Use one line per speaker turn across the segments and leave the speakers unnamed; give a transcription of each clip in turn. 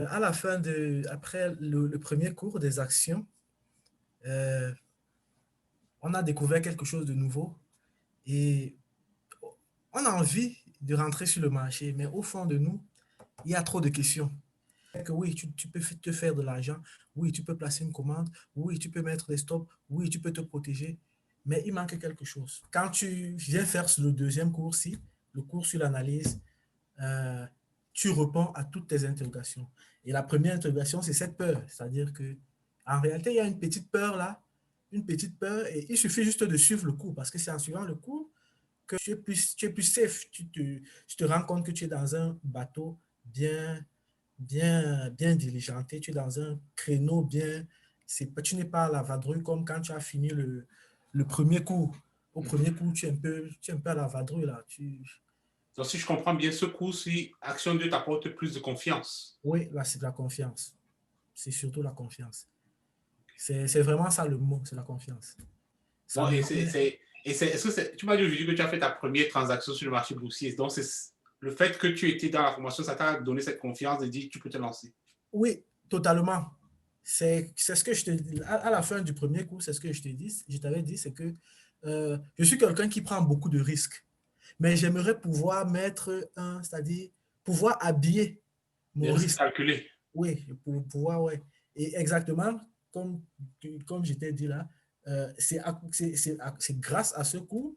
À la fin après le premier cours des actions, euh, on a découvert quelque chose de nouveau et on a envie de rentrer sur le marché, mais au fond de nous, il y a trop de questions. Que oui, tu peux te faire de l'argent, oui, tu peux placer une commande, oui, tu peux mettre des stops, oui, tu peux te protéger, mais il manque quelque chose. Quand tu viens faire le deuxième cours-ci, le cours sur l'analyse, euh, tu réponds à toutes tes interrogations. Et la première interrogation, c'est cette peur. C'est-à-dire que en réalité, il y a une petite peur là, une petite peur, et il suffit juste de suivre le cours, parce que c'est en suivant le cours que tu es plus safe. Tu te rends compte que tu es dans un bateau bien diligenté, tu es dans un créneau bien. Tu n'es pas à la vadrouille comme quand tu as fini le premier cours. Au premier cours, tu es un peu à la vadrouille là.
Donc, si je comprends bien, ce cours-ci, Action 2 t'apporte plus de confiance.
Oui, là, c'est de la confiance. C'est surtout la confiance. C'est vraiment ça le mot, c'est la confiance. Ça
Bon,
me
est-ce que tu m'as dit aujourd'hui que tu as fait ta première transaction sur le marché boursier. Donc, c'est le fait que tu étais dans la formation, ça t'a donné cette confiance de dire que tu peux te lancer.
Oui, totalement. C'est ce que je te dis. À la fin du premier cours, c'est ce que je t'avais dit, c'est que je suis quelqu'un qui prend beaucoup de risques. Mais j'aimerais pouvoir mettre c'est-à-dire pouvoir habiller
Des
mon
risques
risque.
calculés.
Oui, pour pouvoir, ouais. Et exactement, comme je t'ai dit là, c'est grâce à ce cours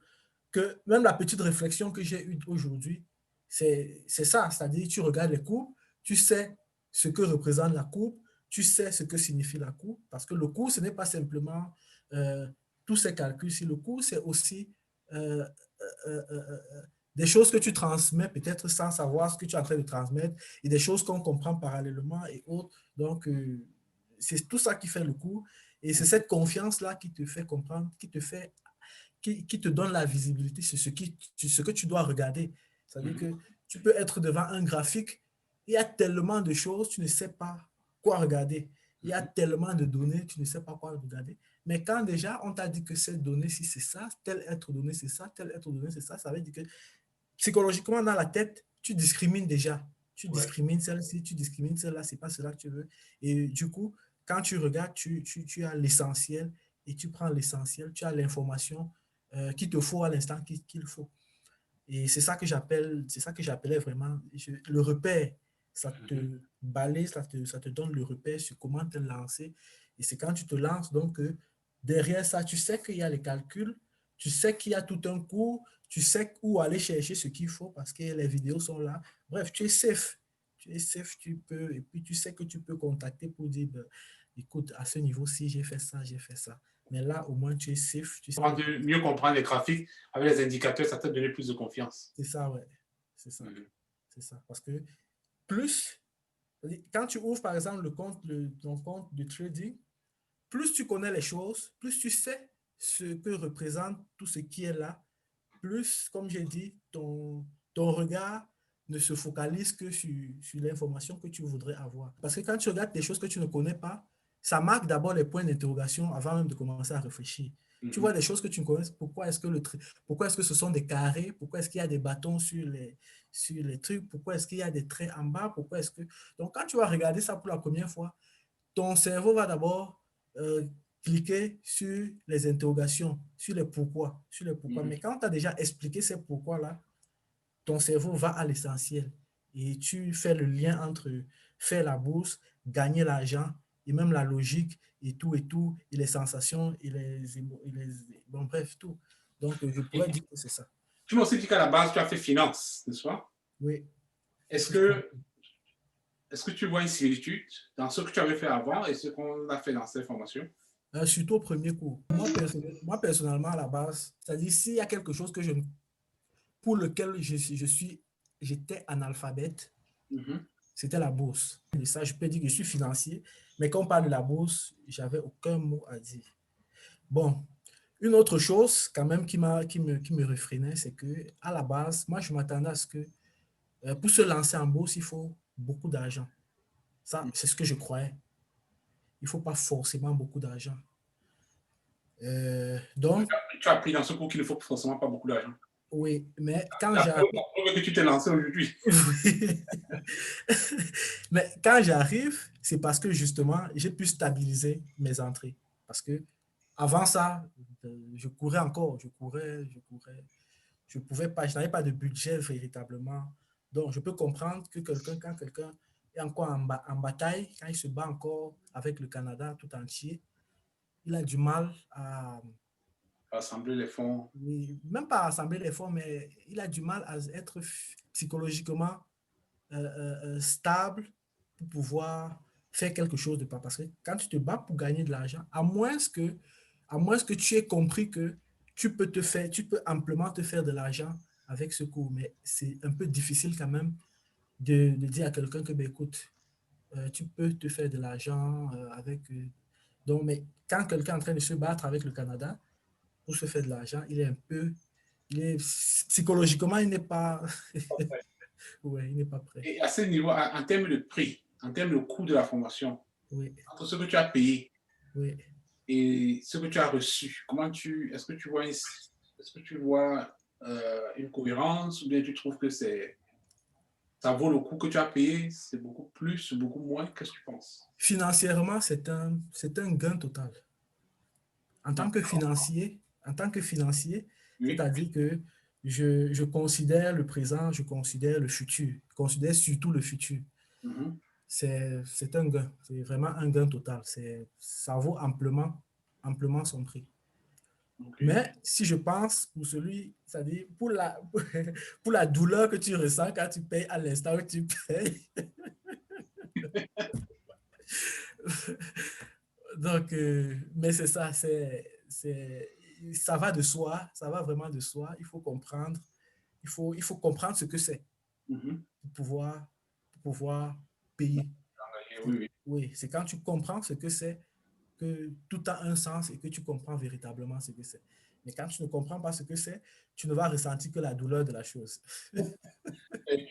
que même la petite réflexion que j'ai eue aujourd'hui, c'est ça, c'est-à-dire tu regardes les courbes, tu sais ce que représente la courbe, tu sais ce que signifie la courbe, parce que le cours, ce n'est pas simplement euh, tous ces calculs, si le cours, c'est aussi euh, euh, euh, euh, des choses que tu transmets peut-être sans savoir ce que tu es en train de transmettre et des choses qu'on comprend parallèlement et autres. Donc, c'est tout ça qui fait le cours et c'est cette confiance-là qui te fait comprendre, qui te donne la visibilité sur ce que tu dois regarder. C'est-à-dire que tu peux être devant un graphique, il y a tellement de choses, tu ne sais pas quoi regarder. Il y a tellement de données, tu ne sais pas quoi regarder. Mais quand déjà on t'a dit que cette donnée, si c'est ça, tel être donné, c'est ça, tel être donné, c'est ça veut dire que psychologiquement, dans la tête, tu discrimines déjà. Tu
Ouais.
discrimines celle-ci, tu discrimines celle-là, c'est pas cela que tu veux. Et du coup, quand tu regardes, tu as l'essentiel et tu prends l'essentiel, tu as l'information qu'il te faut à l'instant qu'il faut. Et c'est ça que j'appelais vraiment le repère. Ça te balaye, ça te donne le repère sur comment te lancer. Et c'est quand tu te lances, donc, derrière ça, tu sais qu'il y a les calculs, tu sais qu'il y a tout un cours, tu sais où aller chercher ce qu'il faut parce que les vidéos sont là. Bref, tu es safe. Tu es safe, tu peux, et puis tu sais que tu peux contacter pour dire, ben, écoute, à ce niveau-ci, j'ai fait ça, j'ai fait ça. Mais là, au moins, tu es safe. Tu sais
Pour mieux comprendre les graphiques avec les indicateurs, ça t'a donné plus de confiance.
c'est ça, ouais. C'est ça.
Mhm.
C'est ça. Parce que plus, quand tu ouvres par exemple ton compte de trading, plus tu connais les choses, plus tu sais ce que représente tout ce qui est là, plus, comme j'ai dit, ton regard ne se focalise que sur l'information que tu voudrais avoir. Parce que quand tu regardes des choses que tu ne connais pas, ça marque d'abord les points d'interrogation avant même de commencer à réfléchir. Tu vois des choses que tu ne connais pas, pourquoi est-ce que ce sont des carrés, pourquoi est-ce qu'il y a des bâtons sur les trucs, pourquoi est-ce qu'il y a des traits en bas, pourquoi est-ce que... Donc quand tu vas regarder ça pour la première fois, ton cerveau va d'abord cliquer sur les interrogations, sur les pourquoi, sur les pourquoi. Mais quand tu as déjà expliqué ces pourquoi-là, ton cerveau va à l'essentiel et tu fais le lien entre faire la bourse, gagner l'argent et même la logique et les sensations bon, bref, tout. Donc, je pourrais
Et
dire que c'est ça.
tu m'as aussi dit qu'à la base, tu as fait finance, n'est-ce pas?
Oui, j'ai
Est-ce
fait
que, est-ce que tu vois une similitude dans ce que tu avais fait avant et ce qu'on a fait dans cette formation?
surtout au premier cours. Moi, personnellement, à la base, c'est-à-dire s'il y a quelque chose pour lequel j'étais analphabète,
Mhm.
c'était la bourse. Et ça, je peux dire que je suis financier, mais quand on parle de la bourse, j'avais aucun mot à dire. Bon, une autre chose quand même qui me réfrénait, c'est que à la base, moi, je m'attendais à ce que pour se lancer en bourse, il faut beaucoup d'argent. Ça, c'est ce que je croyais. Il ne faut pas forcément beaucoup d'argent.
Donc,
Donc,
tu as appris dans ce cours qu'il ne faut forcément pas beaucoup d'argent.
Oui, mais quand
La
j'arrive,
preuve que tu t'es lancé aujourd'hui.
mais quand j'arrive, c'est parce que justement, j'ai pu stabiliser mes entrées. Parce que avant ça, je courais encore, je pouvais pas, je n'avais pas de budget véritablement. Donc, je peux comprendre que quand quelqu'un est encore en bataille, quand il se bat encore avec le Canada tout entier, il a du mal à,
Rassembler les fonds.
oui, même pas à assembler les fonds, mais il a du mal à être psychologiquement stable pour pouvoir faire quelque chose de pas. Parce que quand tu te bats pour gagner de l'argent, à moins que tu aies compris que tu peux amplement te faire de l'argent avec ce cours, mais c'est un peu difficile quand même de dire à quelqu'un que, ben, écoute, tu peux te faire de l'argent avec... donc, mais quand quelqu'un est en train de se battre avec le Canada pour se faire de l'argent, il est un peu... Il est, psychologiquement, il n'est pas... ouais, il n'est pas prêt.
Et à ce niveau, en termes de prix, en termes de coût de la formation,
Oui,
entre ce que tu as payé
oui.
et ce que tu as reçu, est-ce que tu vois, une cohérence ou bien tu trouves que ça vaut le coup que tu as payé, c'est beaucoup plus ou beaucoup moins? Qu'est-ce que tu penses?
Financièrement, c'est un gain total. En tant que
D'accord.
financier, en tant que financier,
Oui.
c'est-à-dire que je considère le présent, je considère le futur, je considère surtout le futur.
Mhm.
C'est un gain, c'est vraiment un gain total. Ça vaut amplement son prix.
OK.
Mais si je pense pour celui, c'est-à-dire pour la douleur que tu ressens quand tu payes à l'instant où tu payes, donc, mais c'est ça, ça va de soi, ça va vraiment de soi. Il faut comprendre ce que c'est
Mhm.
pour pouvoir payer.
Oui, oui.
Oui, c'est quand tu comprends ce que c'est que tout a un sens et que tu comprends véritablement ce que c'est. Mais quand tu ne comprends pas ce que c'est, tu ne vas ressentir que la douleur de la chose.
Et